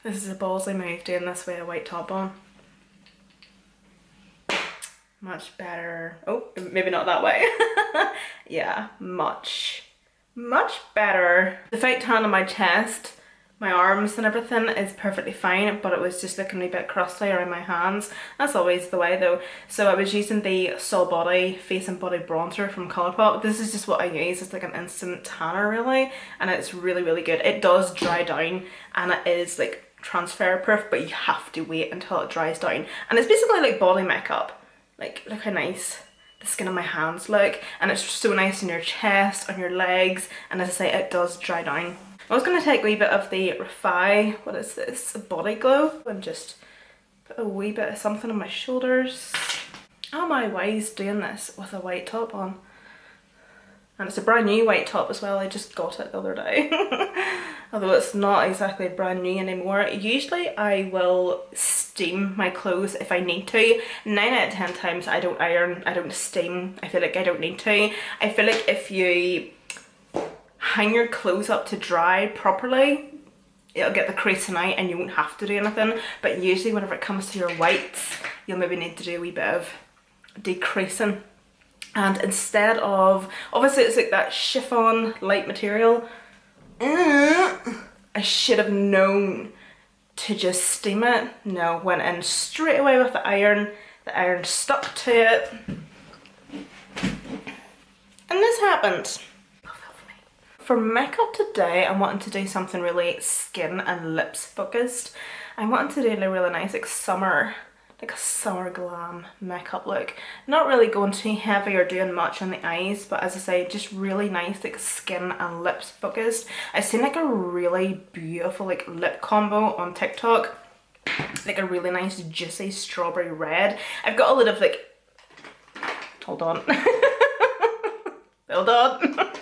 This is a ballsy move doing this with a white top on. Much better. Oh, maybe not that way. Yeah, much better. The fake tan on my chest, my arms and everything is perfectly fine, but it was just looking a bit crusty around my hands. That's always the way though. So I was using the Soul Body Face and Body Bronzer from Colourpop. This is just what I use. It's like an instant tanner really, and it's really good. It does dry down and it is like transfer proof, but you have to wait until it dries down. And it's basically like body makeup. Like, look how nice the skin on my hands look, and it's so nice on your chest, on your legs, and as I say, it does dry down. I was going to take a wee bit of the Refy, what is this, Body Glow, and just put a wee bit of something on my shoulders. How am I wise doing this with a white top on? And it's a brand new white top as well, I just got it the other day. Although it's not exactly brand new anymore. Usually I will steam my clothes if I need to. 9 out of 10 times I don't iron, I don't steam, I feel like I don't need to. I feel like if you hang your clothes up to dry properly, it'll get the creasing out and you won't have to do anything. But usually whenever it comes to your whites, you'll maybe need to do a wee bit of decreasing. And instead of, obviously it's like that chiffon light material, I should have known to just steam it. No, went in straight away with the iron stuck to it, and this happened. For makeup today, I'm wanting to do something really skin and lips focused. I wanted to do a really nice like a summer glam makeup look. Not really going too heavy or doing much on the eyes, but as I say, just really nice like skin and lips focused. I've seen like a really beautiful like lip combo on TikTok, like a really nice juicy strawberry red. I've got a lot of like, hold on, hold on.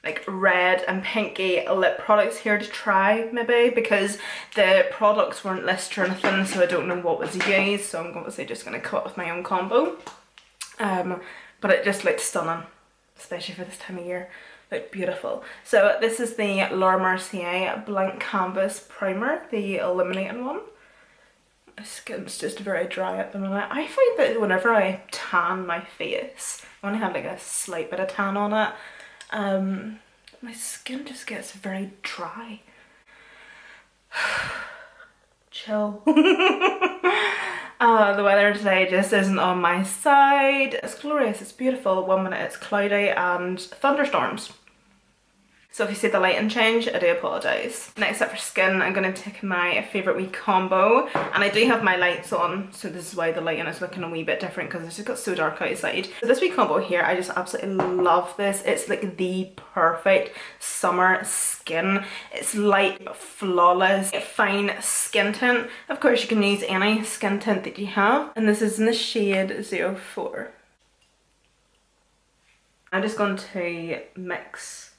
Like red and pinky lip products here to try maybe, because the products weren't listed or anything, so I don't know what was used, so I'm obviously just going to come up with my own combo. But it just looked stunning, especially for this time of year. Looked beautiful. So this is the Laura Mercier Blank Canvas Primer, the illuminating one. My skin's just very dry at the minute. I find that whenever I tan my face, I only have like a slight bit of tan on it, my skin just gets very dry. Chill. The weather today just isn't on my side. It's glorious, it's beautiful. 1 minute it's cloudy and thunderstorms. So if you see the lighting change, I do apologise. Next up for skin, I'm going to take my favourite wee combo. And I do have my lights on, so this is why the lighting is looking a wee bit different, because it's just got so dark outside. So this wee combo here, I just absolutely love this. It's like the perfect summer skin. It's light but flawless, fine skin tint. Of course you can use any skin tint that you have. And this is in the shade 04. I'm just going to mix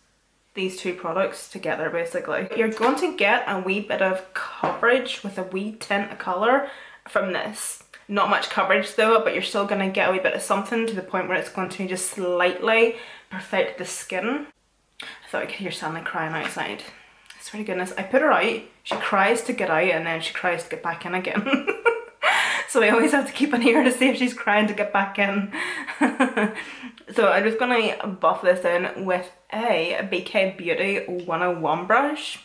these two products together basically. You're going to get a wee bit of coverage with a wee tint of colour from this. Not much coverage though, but you're still going to get a wee bit of something to the point where it's going to just slightly perfect the skin. I thought I could hear Stanley crying outside. I swear to goodness, I put her out, she cries to get out and then she cries to get back in again. So I always have to keep an ear to see if she's crying to get back in. So I'm just going to buff this in with a BK Beauty 101 brush.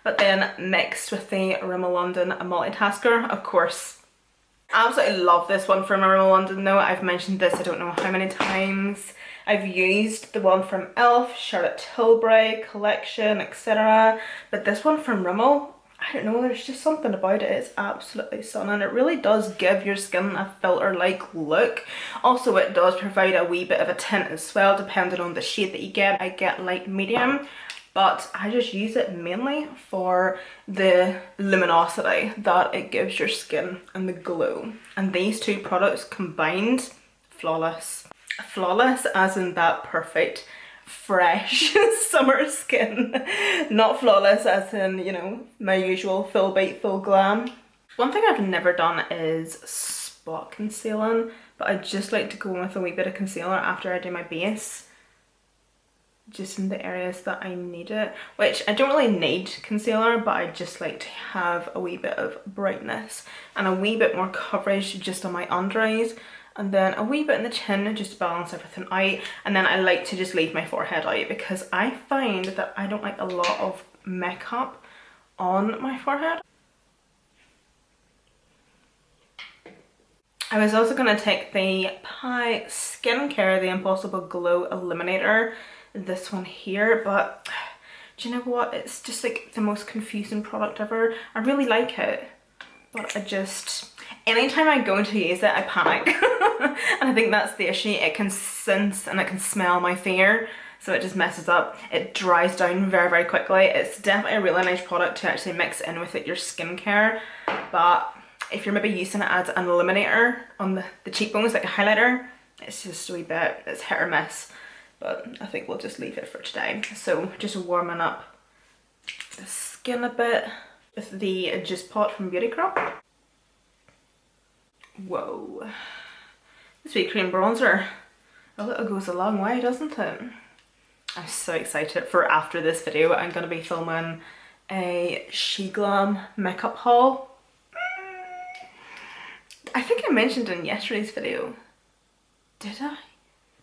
But then mixed with the Rimmel London Multitasker, of course. I absolutely love this one from Rimmel London though. I've mentioned this I don't know how many times. I've used the one from e.l.f., Charlotte Tilbury collection, etc. But this one from Rimmel, I don't know, there's just something about it. It's absolutely stunning. It really does give your skin a filter-like look. Also, it does provide a wee bit of a tint as well, depending on the shade that you get. I get light medium, but I just use it mainly for the luminosity that it gives your skin and the glow. And these two products combined, flawless. Flawless as in that perfect fresh summer skin, not flawless as in, you know, my usual full bite full glam. One thing I've never done is spot concealing, but I just like to go in with a wee bit of concealer after I do my base. just in the areas that I need it, which I don't really need concealer, but I just like to have a wee bit of brightness and a wee bit more coverage just on my under eyes, and then a wee bit in the chin just to balance everything out. And then I like to just leave my forehead out because I find that I don't like a lot of makeup on my forehead. I was also going to take the Pi Skincare The Impossible Glow Illuminator, this one here, but do you know what? It's just like the most confusing product ever. I really like it, but I just, anytime I go to use it, I panic. And I think that's the issue. It can sense and it can smell my fear, so it just messes up. It dries down very, very quickly. It's definitely a really nice product to actually mix in with it, your skincare, but if you're maybe using it as an illuminator on the cheekbones, like a highlighter, it's just a wee bit, it's hit or miss. But I think we'll just leave it for today. So just warming up the skin a bit with the Just Pot from Beauty Crop. Whoa. This wee cream bronzer, a little goes a long way, doesn't it? I'm so excited for after this video. I'm going to be filming a SheGlam makeup haul. I think I mentioned in yesterday's video. Did I?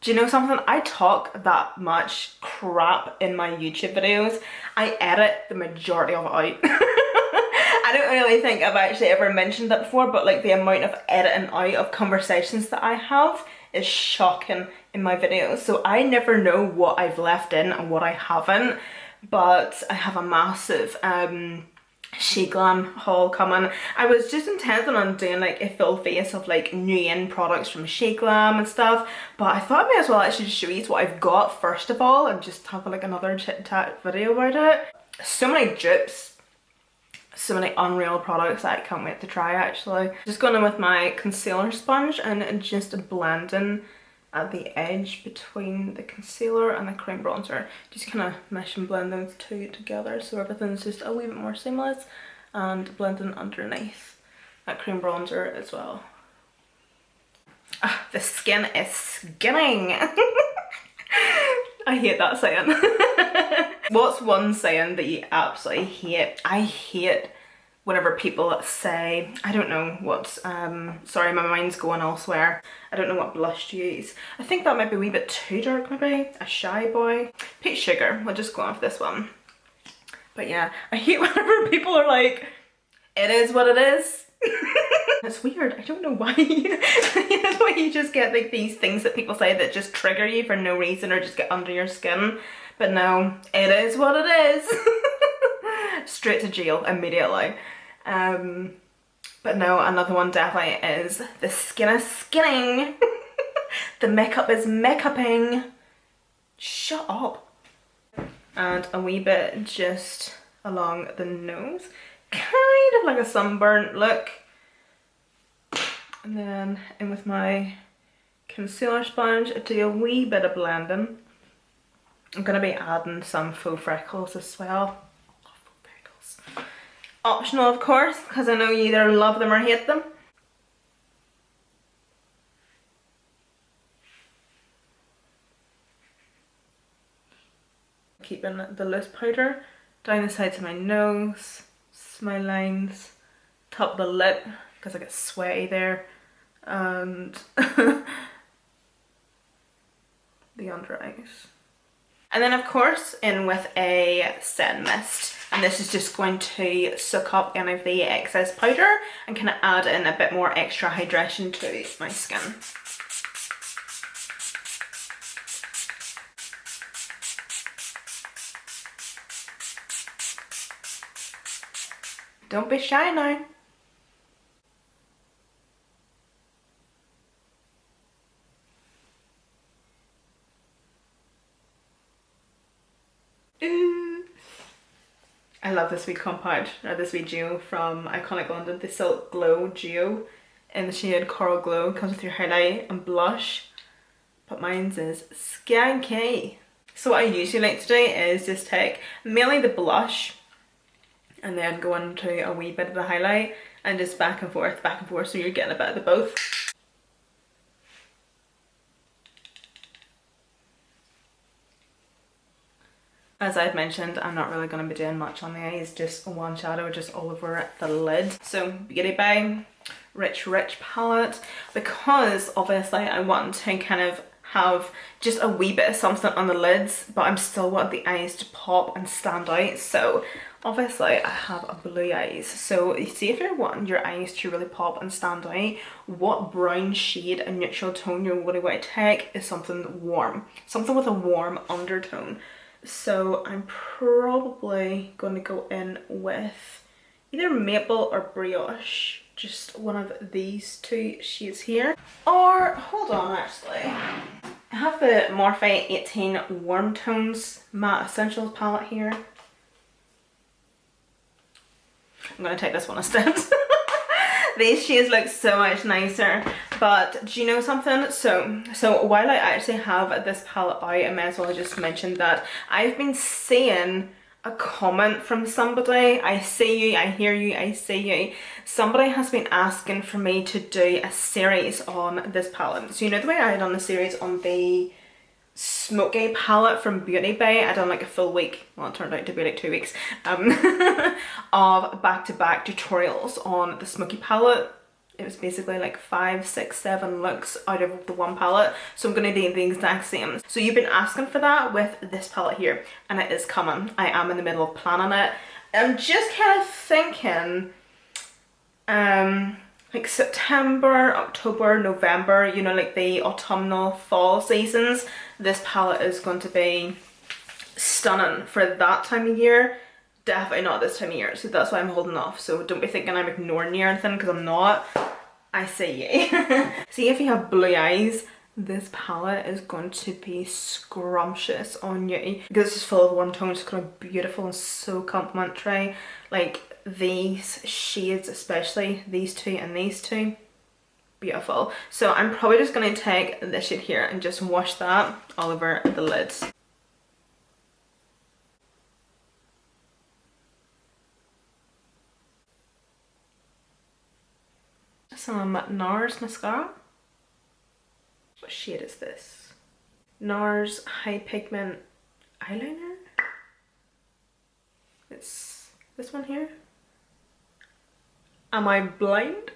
Do you know something? I talk that much crap in my YouTube videos. I edit the majority of it out. I don't really think I've actually ever mentioned that before, but like the amount of editing out of conversations that I have is shocking in my videos. So I never know what I've left in and what I haven't, but I have a massive SheGlam haul coming. I was just intending on doing like a full face of like new in products from SheGlam and stuff, but I thought I may as well actually just show you what I've got first of all and just have like another chit chat video about it. So many dupes, so many unreal products that I can't wait to try actually. Just going in with my concealer sponge and just blending at the edge between the concealer and the cream bronzer. Just kind of mesh and blend those two together so everything's just a wee bit more seamless, and blending underneath that cream bronzer as well. Ah, the skin is skinning. I hate that saying. What's one saying that you absolutely hate? I hate whenever people say, I don't know what, sorry, my mind's going elsewhere. I don't know what blush to use. I think that might be a wee bit too dark maybe. A Shy Boy. Peach Sugar, we'll just go off this one. But yeah, I hate whenever people are like, it is what it is. It's weird, I don't know why. You know why you just get like these things that people say that just trigger you for no reason or just get under your skin. But no, it is what it is. Straight to jail immediately. But no, another one definitely is the skin is skinning. The makeup is makeuping. Shut up. And a wee bit just along the nose. Kind of like a sunburnt look. And then in with my concealer sponge, do a wee bit of blending. I'm going to be adding some faux freckles as well. Optional of course, because I know you either love them or hate them. Keeping the loose powder down the sides of my nose, smile lines, top of the lip because I get sweaty there, and the under eyes. And then of course in with a setting mist, and this is just going to soak up any of the excess powder and kind of add in a bit more extra hydration to my skin. Don't be shy now. I love this wee compact, or this wee duo from Iconic London, the Silk Glow Duo in the shade Coral Glow. Comes with your highlight and blush, but mine's is skanky. So what I usually like to do is just take mainly the blush and then go into a wee bit of the highlight and just back and forth, so you're getting a bit of the both. As I've mentioned, I'm not really going to be doing much on the eyes, just one shadow just all over the lid. So Beauty Bay Rich palette, because obviously I want to kind of have just a wee bit of something on the lids, but I'm still want the eyes to pop and stand out. So obviously I have blue eyes, so you see, if you're wanting your eyes to really pop and stand out, what brown shade and neutral tone you really want to take is something warm, something with a warm undertone. So I'm probably going to go in with either maple or brioche, just one of these two shades here. Or hold on, actually, I have the Morphe 18 Warm Tones Matte Essentials palette here. I'm going to take this one instead. These shades look so much nicer, but do you know something? So while I actually have this palette out, I may as well just mention that I've been seeing a comment from somebody. I see you, I hear you, I see you. Somebody has been asking for me to do a series on this palette. So you know the way I done the series on the smoky palette from Beauty Bay, I done like a full week, well it turned out to be like 2 weeks, of back-to-back tutorials on the smoky palette. It was basically like 5, 6, 7 looks out of the one palette, so I'm going to do the exact same. So you've been asking for that with this palette here, and it is coming. I am in the middle of planning it. I'm just kind of thinking like September, October, November, you know, like the autumnal fall seasons, this palette is going to be stunning for that time of year. Definitely not this time of year, so that's why I'm holding off. So don't be thinking I'm ignoring you or anything, because I'm not. I see you. See, if you have blue eyes, this palette is going to be scrumptious on you, because it's just full of warm tones. It's going to be beautiful and so complimentary. Like these shades, especially these two and these two, beautiful. So I'm probably just going to take this shade here and just wash that all over the lids. Some Nars mascara. What shade is this? Nars High Pigment Eyeliner. It's this one here. Am I blind?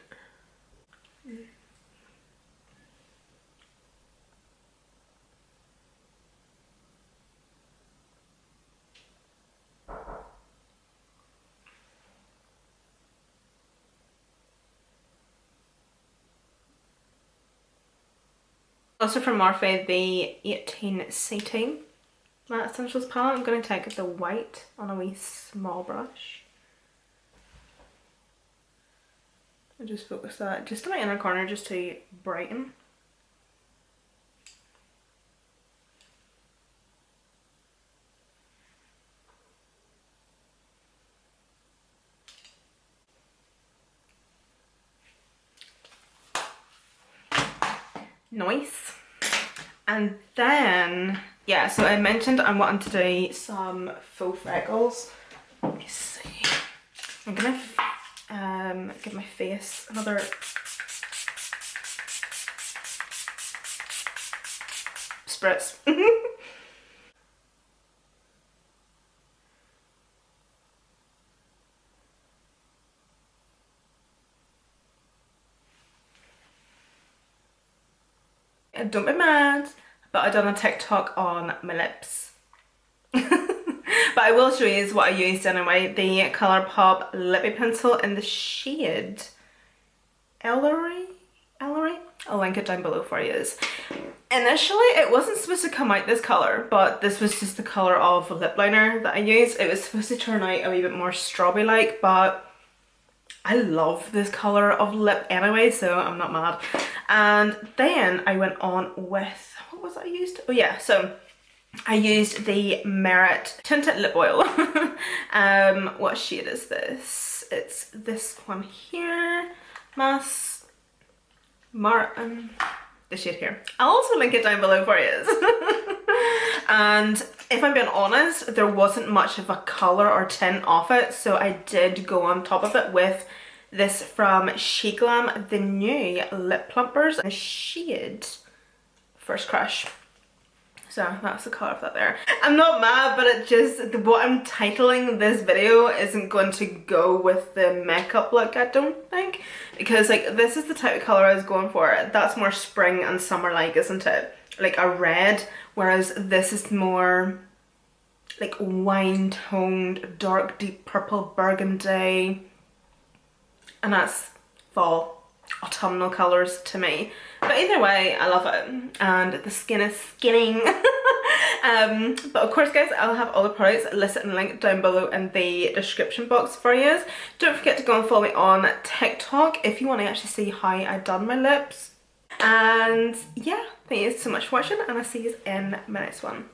Also from Morphe, the 18 Satin Matte Essentials palette. I'm going to take the white on a wee small brush. And just focus that just in my inner corner, just to brighten. Nice. And then, yeah, so I mentioned I wanted to do some faux freckles. Let me see. I'm gonna give my face another spritz. Don't be mad, but I done a TikTok on my lips. But I will show you what I used anyway. The Colourpop Lippy Pencil in the shade Ellery? I'll link it down below for you. Initially, it wasn't supposed to come out this colour, but this was just the colour of lip liner that I used. It was supposed to turn out a wee bit more strawberry-like, but I love this colour of lip anyway, so I'm not mad. And then I went on with, what was it I used? Oh yeah, so I used the Merit Tinted Lip Oil. What shade is this? It's this one here. The shade here. I'll also link it down below for you. And if I'm being honest, there wasn't much of a colour or tint off it, so I did go on top of it with this from Sheglam, the new lip plumpers, the shade First Crush. So that's the colour of that there. I'm not mad, but it just, what I'm titling this video isn't going to go with the makeup look, I don't think. Because like, this is the type of colour I was going for. That's more spring and summer like, isn't it? Like a red, whereas this is more like wine toned, dark deep purple burgundy. And that's fall, autumnal colours to me. But either way, I love it. And the skin is skinning. But of course guys, I'll have all the products listed and linked down below in the description box for you. Don't forget to go and follow me on TikTok if you want to actually see how I've done my lips. And yeah, thank you so much for watching, and I'll see you in my next one.